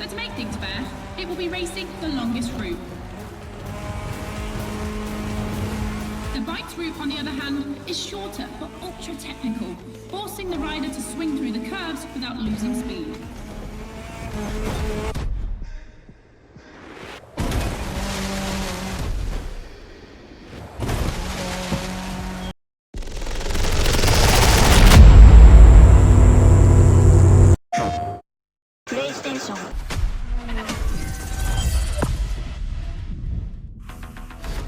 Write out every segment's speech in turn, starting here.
So to make things fair, it will be racing the longest route. The bike's route, on the other hand, is shorter but ultra-technical, forcing the rider to swing through the curves without losing speed.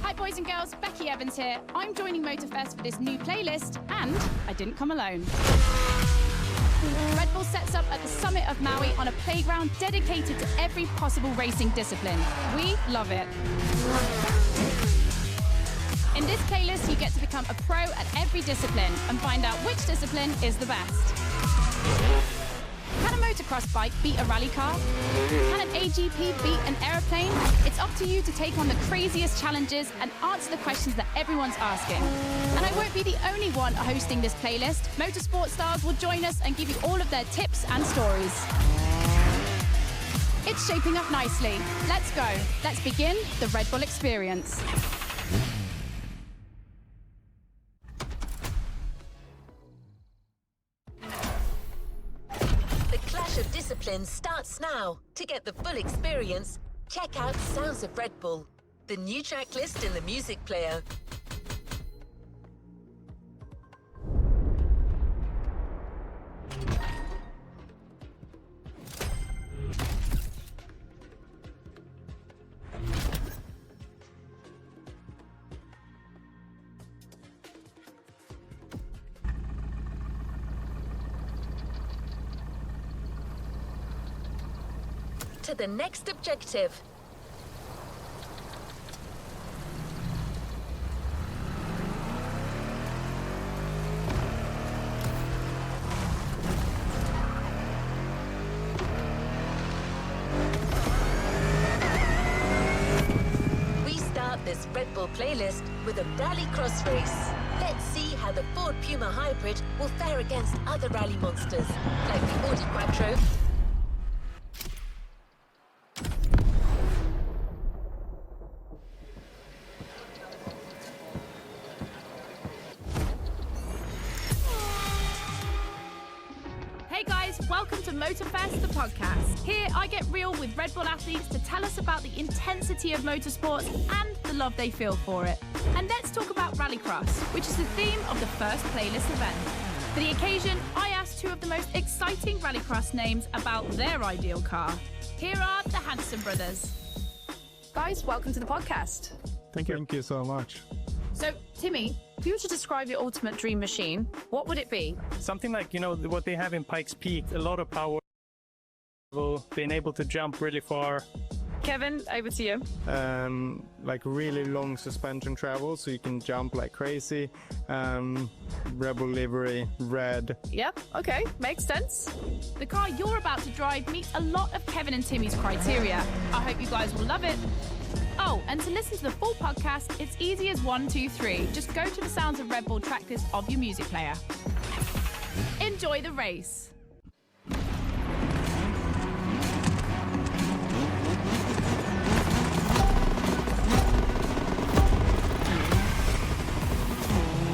Hi boys and girls, Becky Evans here. I'm joining Motorfest for this new playlist, and I didn't come alone. Red Bull sets up at the summit of Maui on a playground dedicated to every possible racing discipline. We love it. In this playlist, you get to become a pro at every discipline and find out which discipline is the best. Can a motocross bike beat a rally car? Can an AGP beat an aeroplane? It's up to you to take on the craziest challenges and answer the questions that everyone's asking. And I won't be the only one hosting this playlist. Motorsport stars will join us and give you all of their tips and stories. It's shaping up nicely. Let's go. Let's begin the Red Bull experience. Of Discipline starts now. To get the full experience, check out Sounds of Red Bull, the new track list in the music player. To the next objective. We start this Red Bull playlist with a rally cross race. Let's see how the Ford Puma Hybrid will fare against other rally monsters, like the Audi Quattro, Welcome to Motorfest, the podcast. Here, I get real with Red Bull athletes to tell us about the intensity of motorsports and the love they feel for it. And let's talk about Rallycross, which is the theme of the first playlist event. For the occasion, I asked two of the most exciting Rallycross names about their ideal car. Here are the Hanson brothers. Guys, welcome to the podcast. Thank you. Thank you so much. So, Timmy, if you were to describe your ultimate dream machine, what would it be? Something like, what they have in Pikes Peak, a lot of power, being able to jump really far. Kevin, over to you. Like really long suspension travel, so you can jump like crazy. Rebel livery, red. Yep, okay, makes sense. The car you're about to drive meets a lot of Kevin and Timmy's criteria. I hope you guys will love it. Oh, and to listen to the full podcast, it's easy as 1, 2, 3. Just go to the Sounds of Red Bull track list of your music player. Enjoy the race.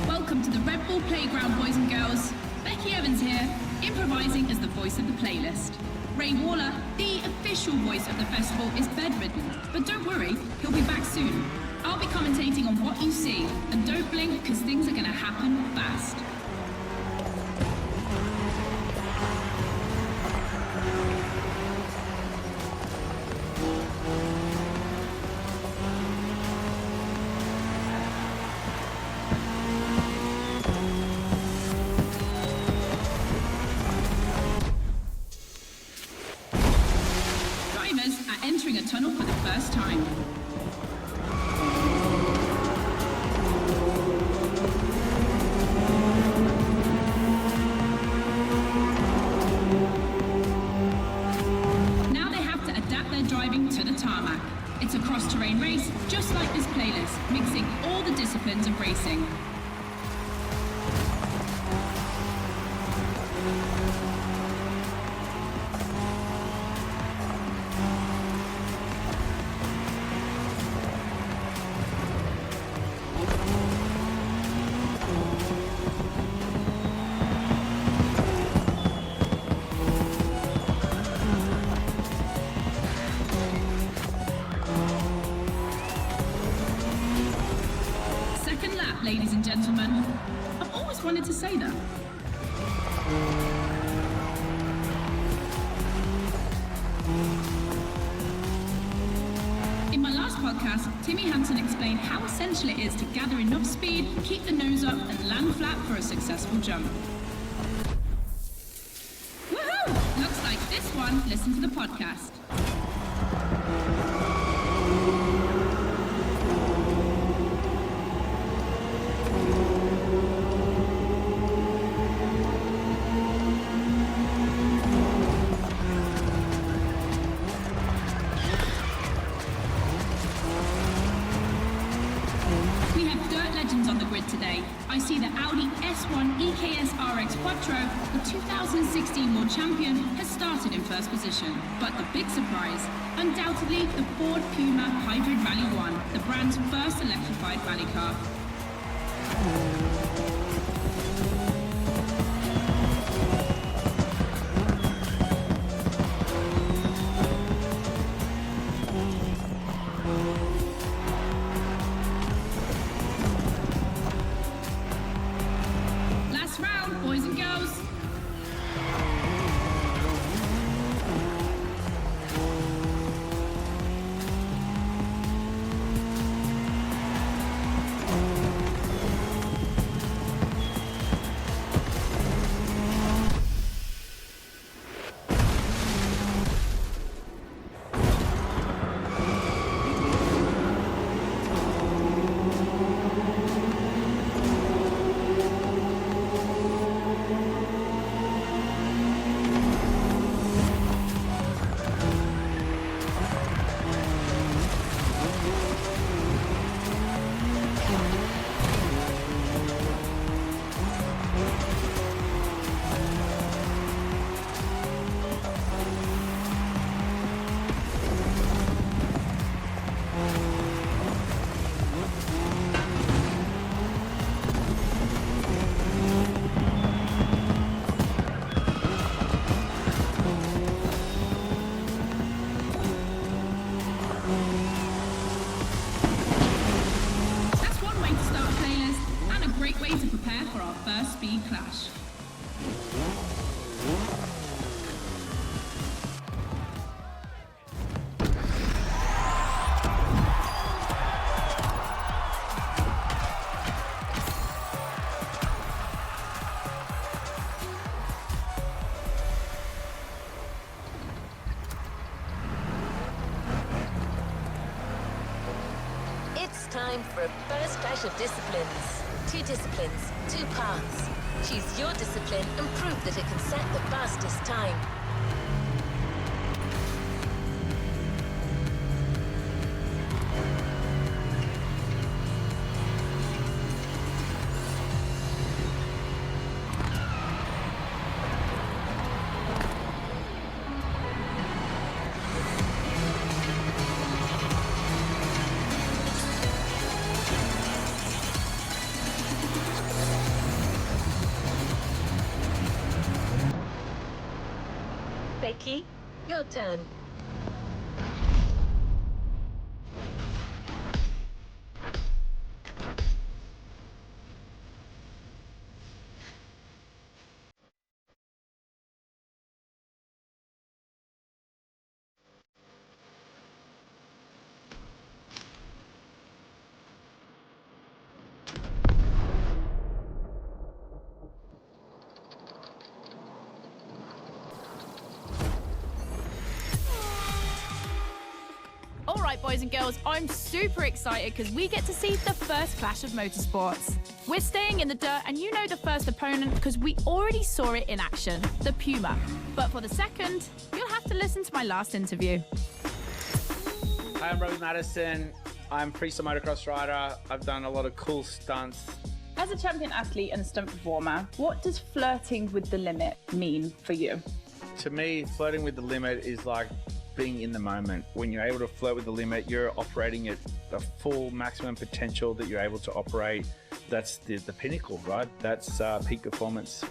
Welcome to the Red Bull Playground, boys and girls. Becky Evans here, improvising as the voice of the playlist. Ray Waller, the official voice of the festival, is bedridden, but don't worry, he'll be back soon. I'll be commentating on what you see, and don't blink because things are going to happen fast. Entering a tunnel for the first time. Now they have to adapt their driving to the tarmac. It's a cross-terrain race, just like this playlist, mixing all the disciplines of racing. to say that. In my last podcast, Timmy Hansen explained how essential it is to gather enough speed, keep the nose up, and land flat for a successful jump. Woohoo! Looks like this one listened to the podcast. Today, I see the Audi S1 EKS RX Quattro, the 2016 World Champion, has started in first position. But the big surprise, undoubtedly the Ford Puma Hybrid Rally 1, the brand's first electrified rally car. Boys and girls. Great way to prepare for our first speed clash. It's time for a first clash of disciplines. 2 disciplines, 2 paths. Choose your discipline and prove that it can set the fastest time. Becky, your turn. Alright boys and girls, I'm super excited because we get to see the first clash of motorsports. We're staying in the dirt and you know the first opponent because we already saw it in action, the Puma. But for the second, you'll have to listen to my last interview. Hi, I'm Robbie Madison. I'm freestyle motocross rider. I've done a lot of cool stunts. As a champion athlete and stunt performer, what does flirting with the limit mean for you? To me, flirting with the limit is like being in the moment. When you're able to flirt with the limit, you're operating at the full maximum potential that you're able to operate. That's the pinnacle, right? That's peak performance.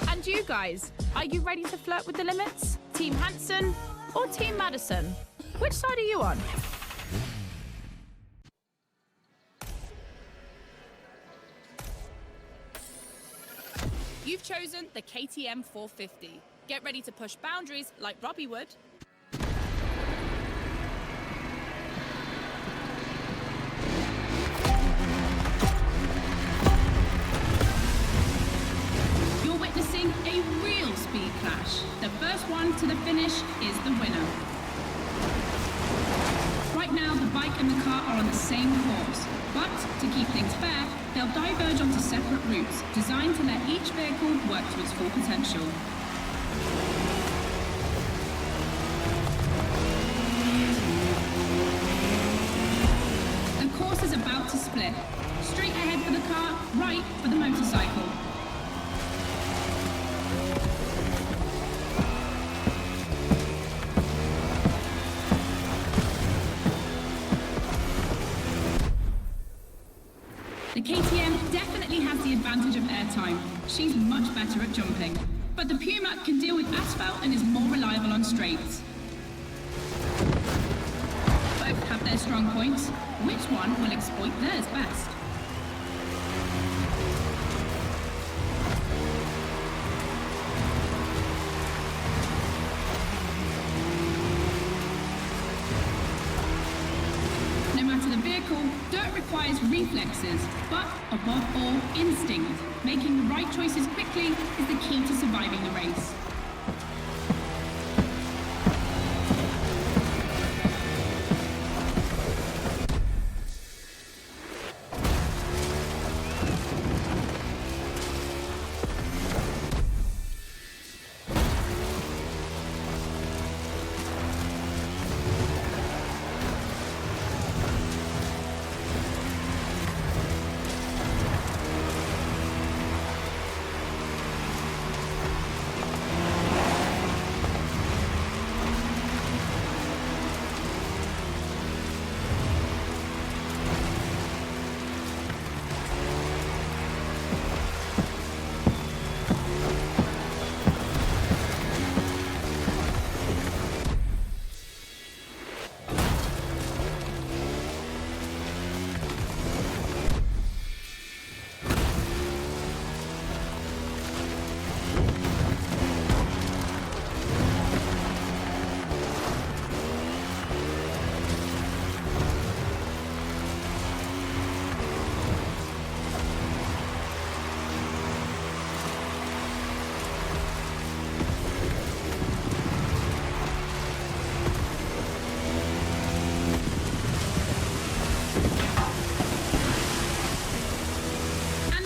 And you guys, are you ready to flirt with the limits? Team Hansen or Team Madison? Which side are you on? You've chosen the KTM 450. Get ready to push boundaries like Robbie would. You're witnessing a real speed clash. The first one to the finish is the winner. Right now, the bike and the car are on the same course, but to keep things fair, they'll diverge onto separate routes, designed to let each vehicle work to its full potential. The course is about to split. Straight ahead for the car, right for the motorcycle. The KTM definitely has the advantage of airtime. She's much better at jumping. But the Puma can deal with asphalt and is more reliable on straights. Both have their strong points. Which one will exploit theirs best? No matter the vehicle, dirt requires reflexes, but above all, instinct. Making the right choices quickly is the key to surviving the race.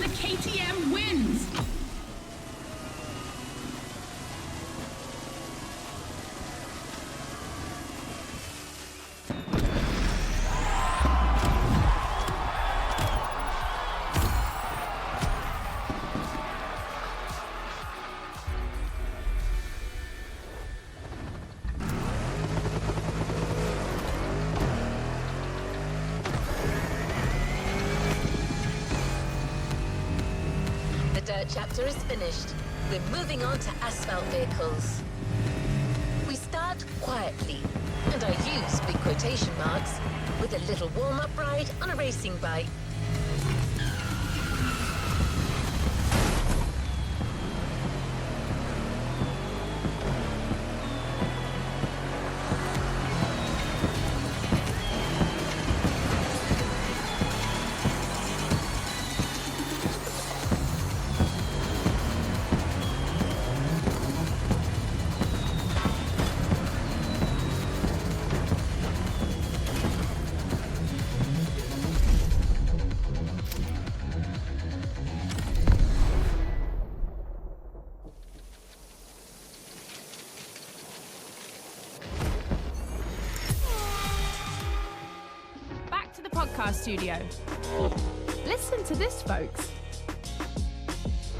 KTM wins! Dirt chapter is finished. We're moving on to asphalt vehicles. We start quietly, and I use big quotation marks, with a little warm-up ride on a racing bike. Podcast studio. Listen to this, folks.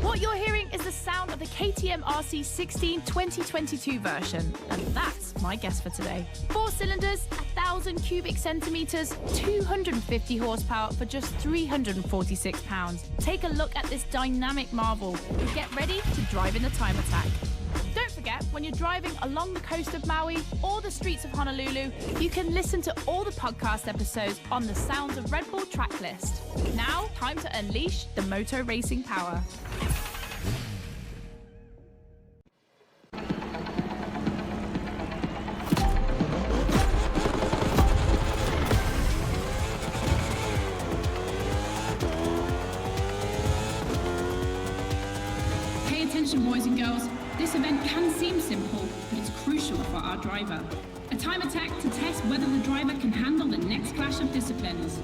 What you're hearing is the sound of the KTM RC 16 2022 version, and that's my guess for today. 4 cylinders, 1,000 cubic centimeters, 250 horsepower for just 346 pounds. Take a look at this dynamic marvel and get ready to drive in the time attack. Don't forget, when you're driving along the coast of Maui or the streets of Honolulu, you can listen to all the podcast episodes on the Sounds of Red Bull track list. Now, time to unleash the moto racing power. girls, this event can seem simple, but it's crucial for our driver. A time attack to test whether the driver can handle the next clash of disciplines.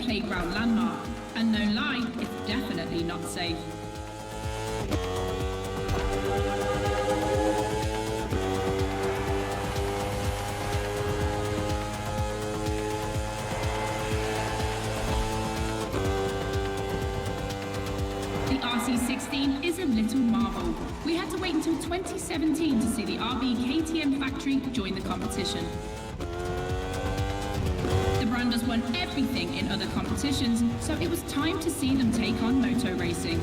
Playground landmark, and no lie, it's definitely not safe. The RC16 is a little marvel. We had to wait until 2017 to see the RB KTM factory join the competition. The brand has won everything in other competitions, so it was time to see them take on moto racing.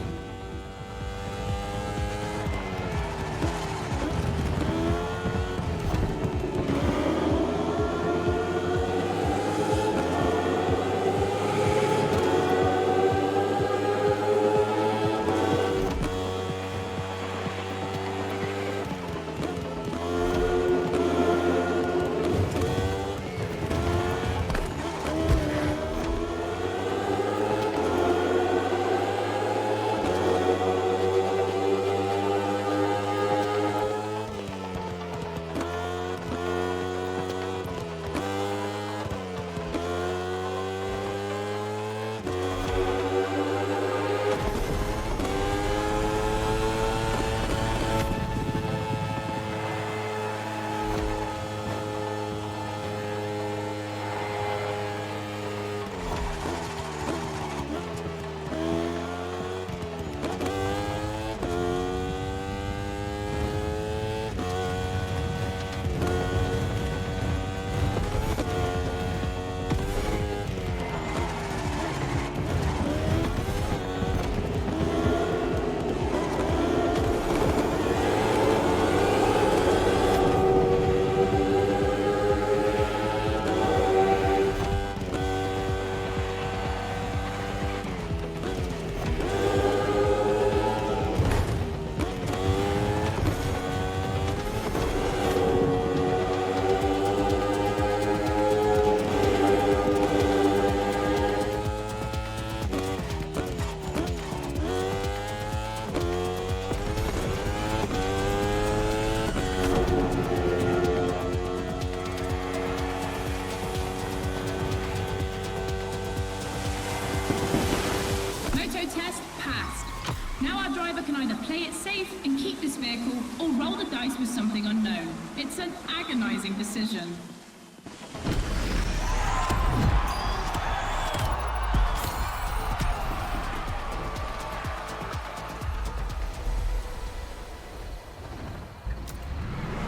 And keep this vehicle, or roll the dice with something unknown. It's an agonizing decision.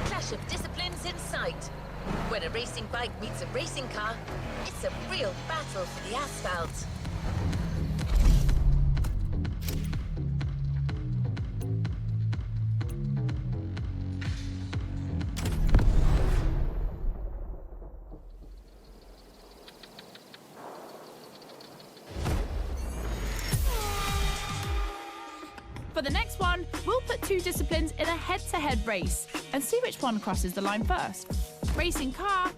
Clash of disciplines in sight. When a racing bike meets a racing car, it's a real battle for the asphalt. For the next one, we'll put two disciplines in a head-to-head race and see which one crosses the line first. Racing car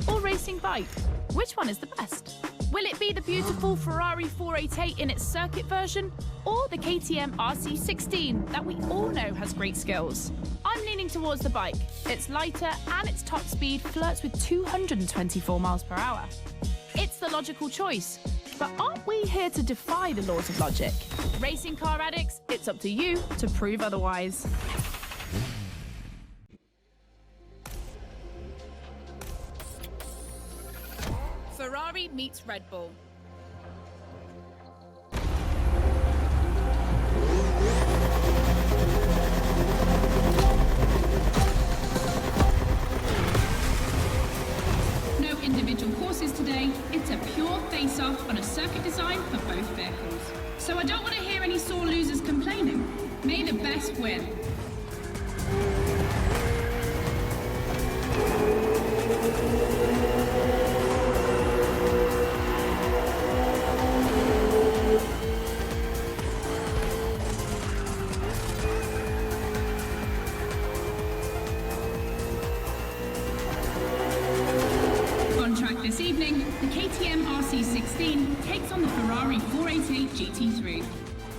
or racing bike? Which one is the best? Will it be the beautiful Ferrari 488 in its circuit version, or the KTM RC16 that we all know has great skills? I'm leaning towards the bike. It's lighter and its top speed flirts with 224 miles per hour. It's the logical choice. But aren't we here to defy the laws of logic? Racing car addicts, it's up to you to prove otherwise. Ferrari meets Red Bull. individual courses today, it's a pure face-off on a circuit design for both vehicles. So I don't want to hear any sore losers complaining. May the best win. On track this evening, the KTM RC16 takes on the Ferrari 488 GT3.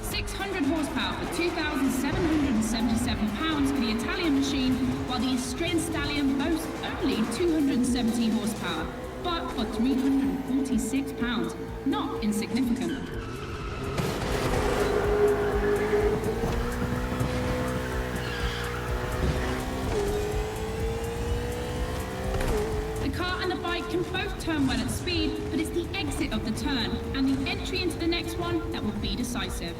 600 horsepower for 2,777 pounds for the Italian machine, while the Austrian Stallion boasts only 270 horsepower, but for 346 pounds, not insignificant. The car and the bike can both turn well at speed, but it's the exit of the turn and the entry into the next one that will be decisive.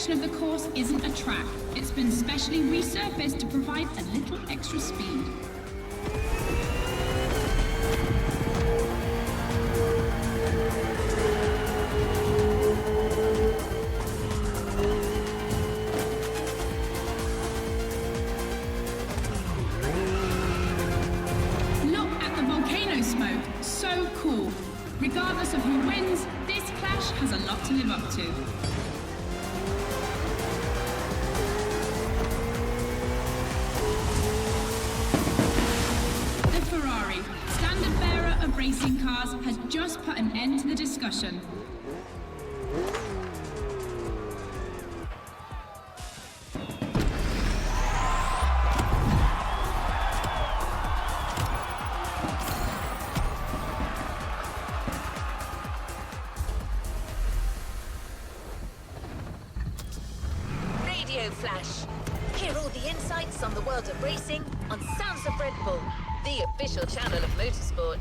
Of the course isn't a track. It's been specially resurfaced to provide a little extra speed. Look at the volcano smoke. So cool. Regardless of who wins, this clash has a lot to live up to. Racing cars has just put an end to the discussion. Radio Flash. Hear all the insights on the world of racing on Sounds of Red Bull, the official channel of motorsport.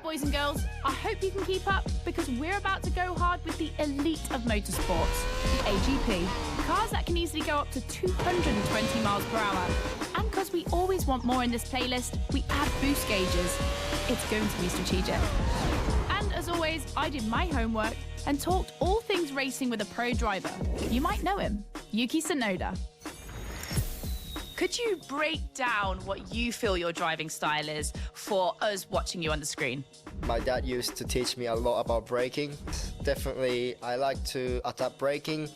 Boys and girls, I hope you can keep up because we're about to go hard with the elite of motorsports, the AGP. Cars that can easily go up to 220 miles per hour. And because we always want more in this playlist, we add boost gauges. It's going to be strategic. And as always, I did my homework and talked all things racing with a pro driver. You might know him, Yuki Tsunoda. Could you break down what you feel your driving style is for us watching you on the screen? My dad used to teach me a lot about braking. Definitely, I like to adapt braking.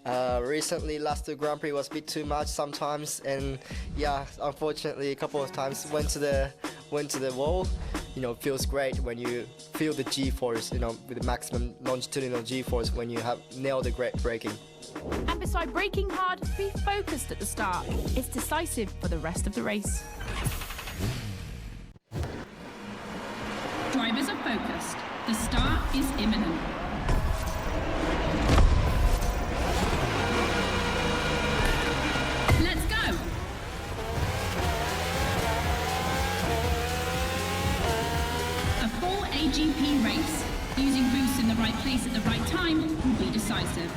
Recently, last Grand Prix was a bit too much sometimes, and yeah, unfortunately, a couple of times went to the wall. You know, feels great when you feel the G-force, you know, with the maximum longitudinal G-force when you have nailed the great braking. And beside braking hard, be focused at the start. It's decisive for the rest of the race. Drivers are focused. The start is imminent. Let's go! A full AGP race, using boosts in the right place at the right time, will be decisive.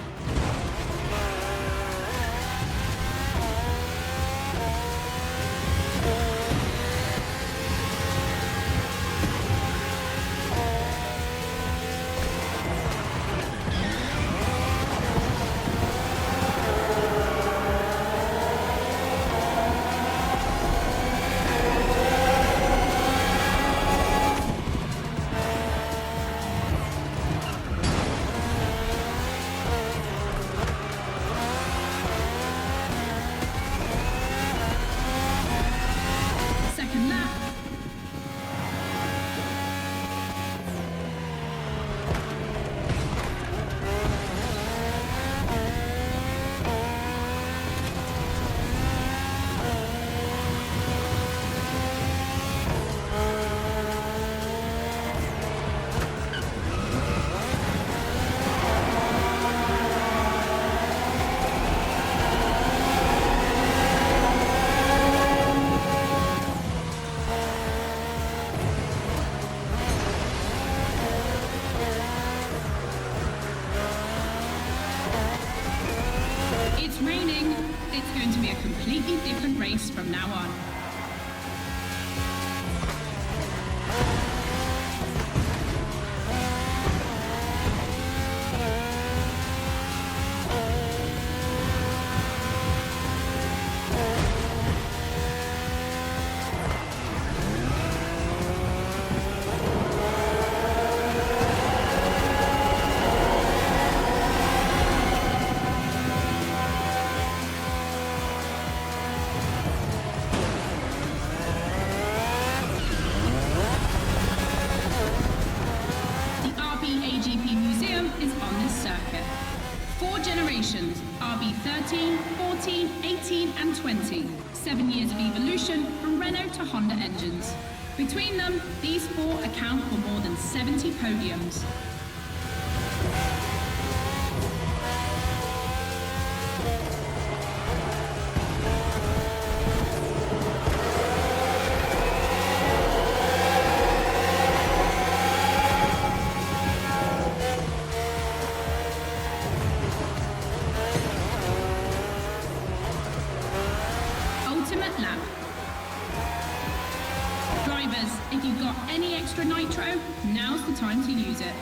going to be a completely different race from now on. Generations, RB13, 14, 18 and 20. 7 years of evolution from Renault to Honda engines. Between them, these four account for more than 70 podiums. If you've got any extra nitro, now's the time to use it.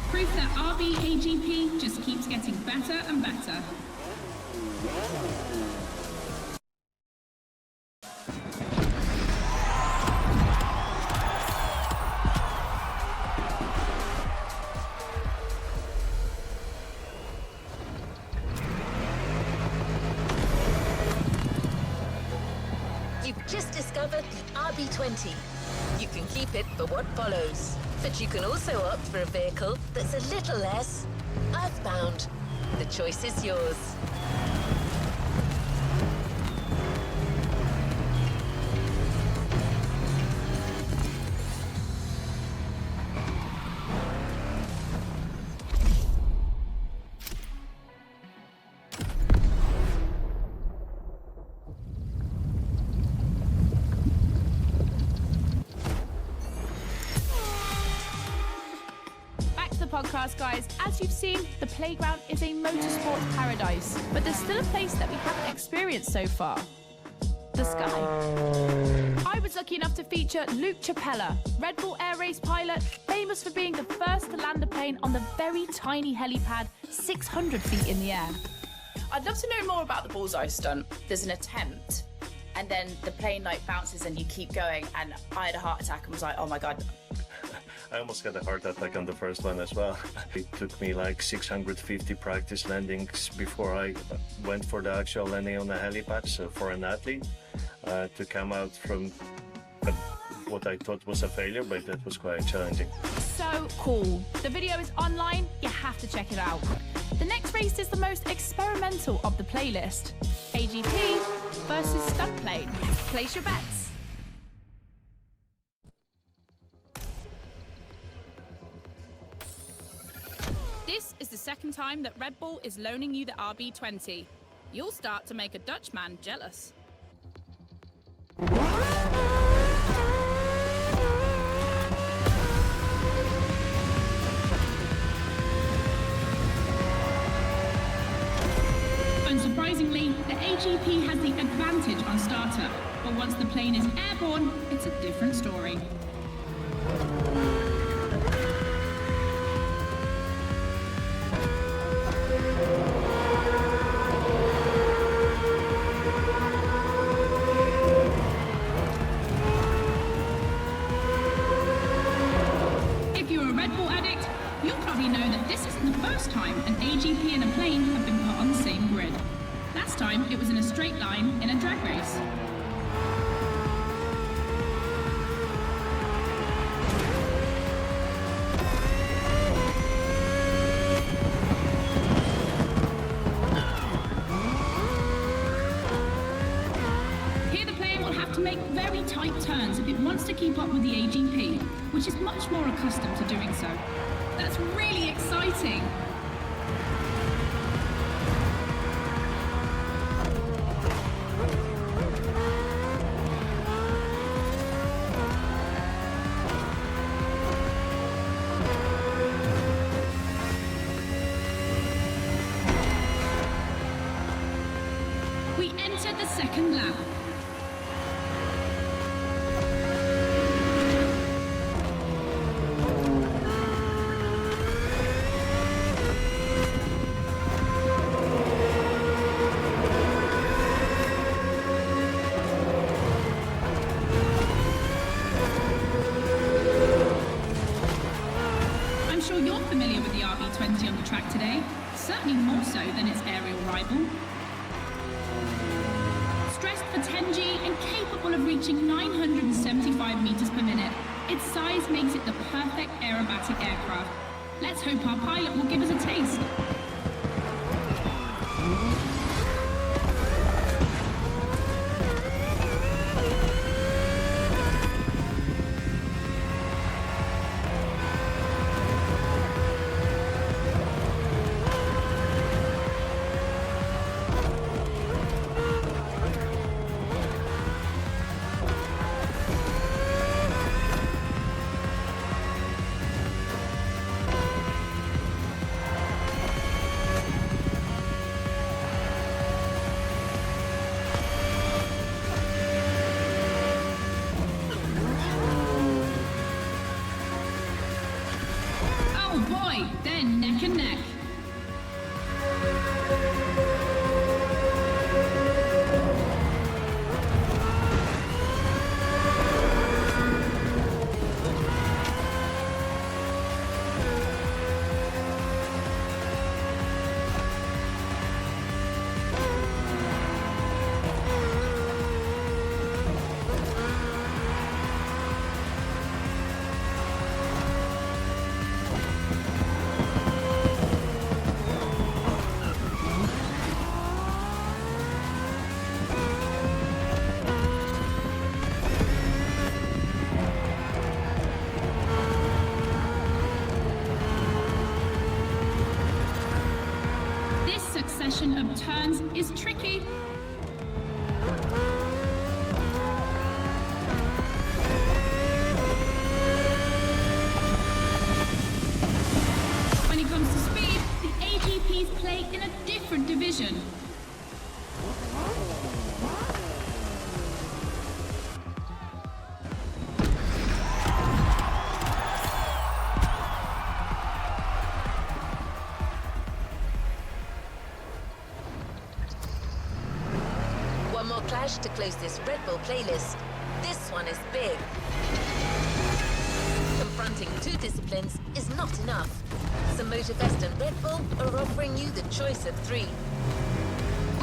Proof that RB AGP just keeps getting better and better. You've just discovered the RB20. You can keep it for what follows. But you can also opt for a vehicle that's a little less earthbound. The choice is yours. Podcast, guys. As you've seen, the playground is a motorsport paradise, but there's still a place that we haven't experienced so far. The sky. I was lucky enough to feature Luke Chapella, Red Bull Air Race pilot, famous for being the first to land a plane on the very tiny helipad 600 feet in the air. I'd love to know more about the bullseye stunt. There's an attempt, and then the plane like bounces and you keep going, and I had a heart attack and was like, oh my God. I almost got a heart attack on the first one as well. It took me like 650 practice landings before I went for the actual landing on the helipad. So for an athlete to come out from what I thought was a failure, but that was quite challenging. So cool. The video is online. You have to check it out. The next race is the most experimental of the playlist. AGP versus stunt plane. Place your bets. This is the second time that Red Bull is loaning you the RB20. You'll start to make a Dutchman jealous. Unsurprisingly, the AGP has the advantage on startup, but once the plane is airborne, it's a different story. If you're a Red Bull addict, you'll probably know that this isn't the first time an AGP and a plane have been put on the same grid. Last time, it was in a straight line in a drag race. to make very tight turns if it wants to keep up with the AGP, which is much more accustomed to doing so. That's really exciting! We enter the second lap. I'm sure you're familiar with the RB20 on the track today, certainly more so than its aerial rival. Stressed for 10G and capable of reaching 975 meters per minute, its size makes it the perfect aerobatic aircraft. Let's hope our pilot will give us a taste. Oh boy, they're neck and neck. This succession of turns is tricky. When it comes to speed, the AGPs play in a different division. One more clash to close this Red Bull playlist. This one is big. Confronting two disciplines is not enough. So Motorfest and Red Bull are offering you the choice of three.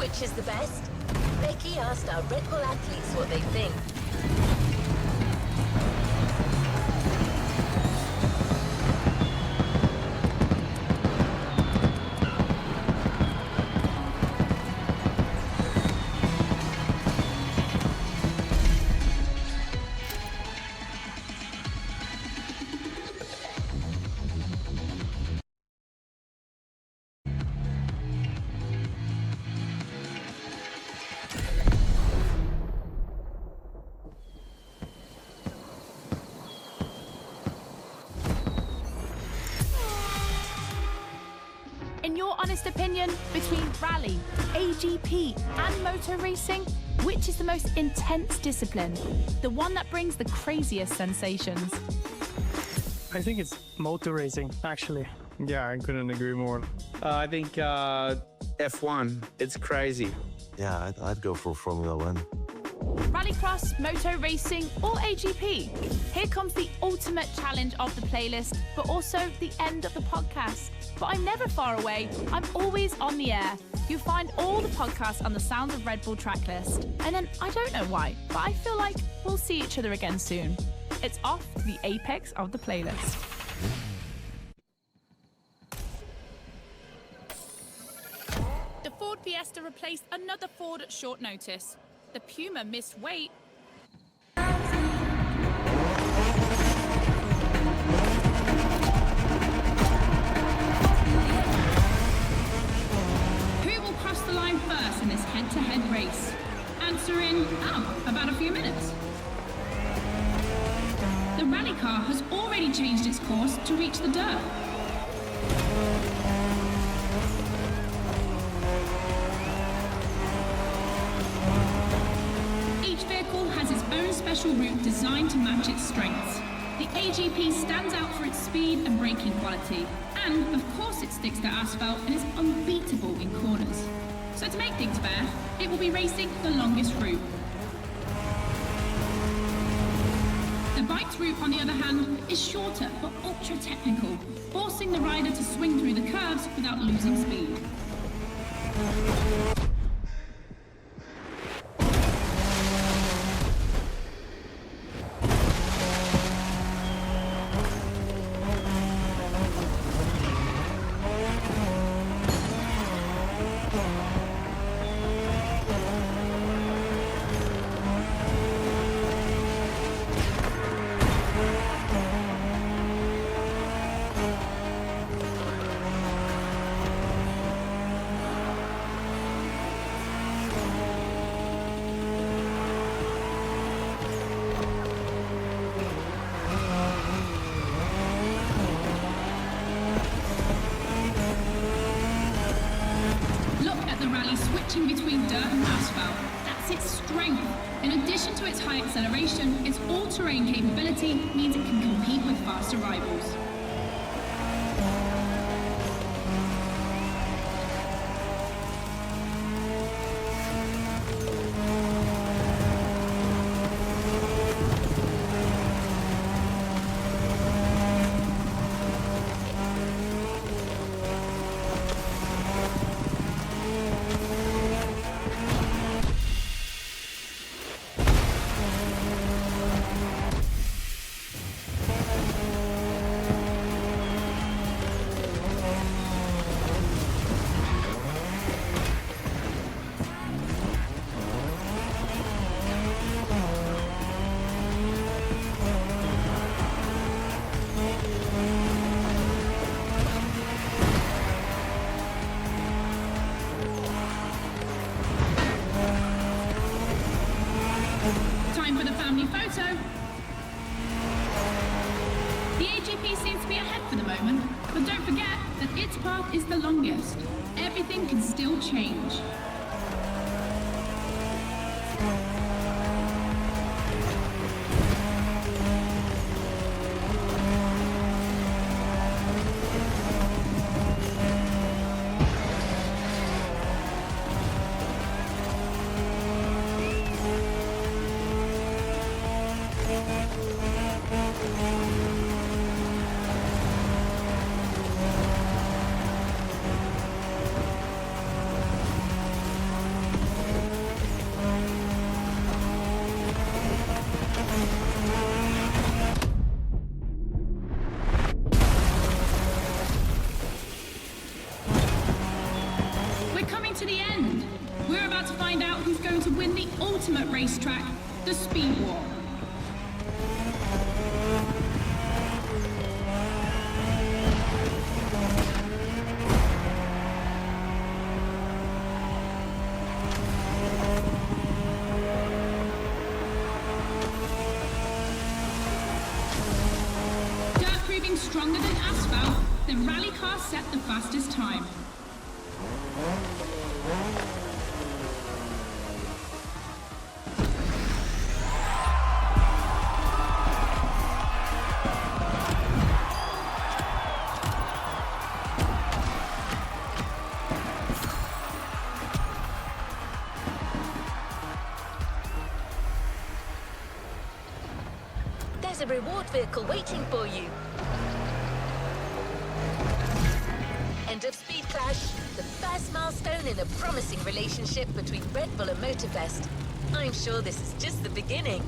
Which is the best? Becky asked our Red Bull athletes what they think. In your honest opinion, between rally, AGP and motor racing, which is the most intense discipline? The one that brings the craziest sensations? I think it's motor racing, actually. Yeah, I couldn't agree more. I think F1. It's crazy. Yeah, I'd go for Formula One. Rallycross, moto racing, or AGP? Here comes the ultimate challenge of the playlist, but also the end of the podcast. But I'm never far away. I'm always on the air. You'll find all the podcasts on the Sounds of Red Bull track list. And then, I don't know why, but I feel like we'll see each other again soon. It's off to the apex of the playlist. The Ford Fiesta replaced another Ford at short notice. The Puma missed weight, in this head-to-head race? Answer in, about a few minutes. The rally car has already changed its course to reach the dirt. Each vehicle has its own special route designed to match its strengths. The AGP stands out for its speed and braking quality, and of course it sticks to asphalt and is unbeatable in corners. So to make things fair, it will be racing the longest route. The bike's route, on the other hand, is shorter but ultra-technical, forcing the rider to swing through the curves without losing speed. Between dirt and asphalt. That's its strength. In addition to its high acceleration, its all-terrain capability means it can compete with faster rivals. But don't forget that its path is the longest. Everything can still change. To the end. We're about to find out who's going to win the ultimate racetrack, the Speed War. Dirt proving stronger than asphalt, the rally car set the fastest time. There's a reward vehicle waiting for you. End of Speed Clash, the first milestone in a promising relationship between Red Bull and Motorfest. I'm sure this is just the beginning.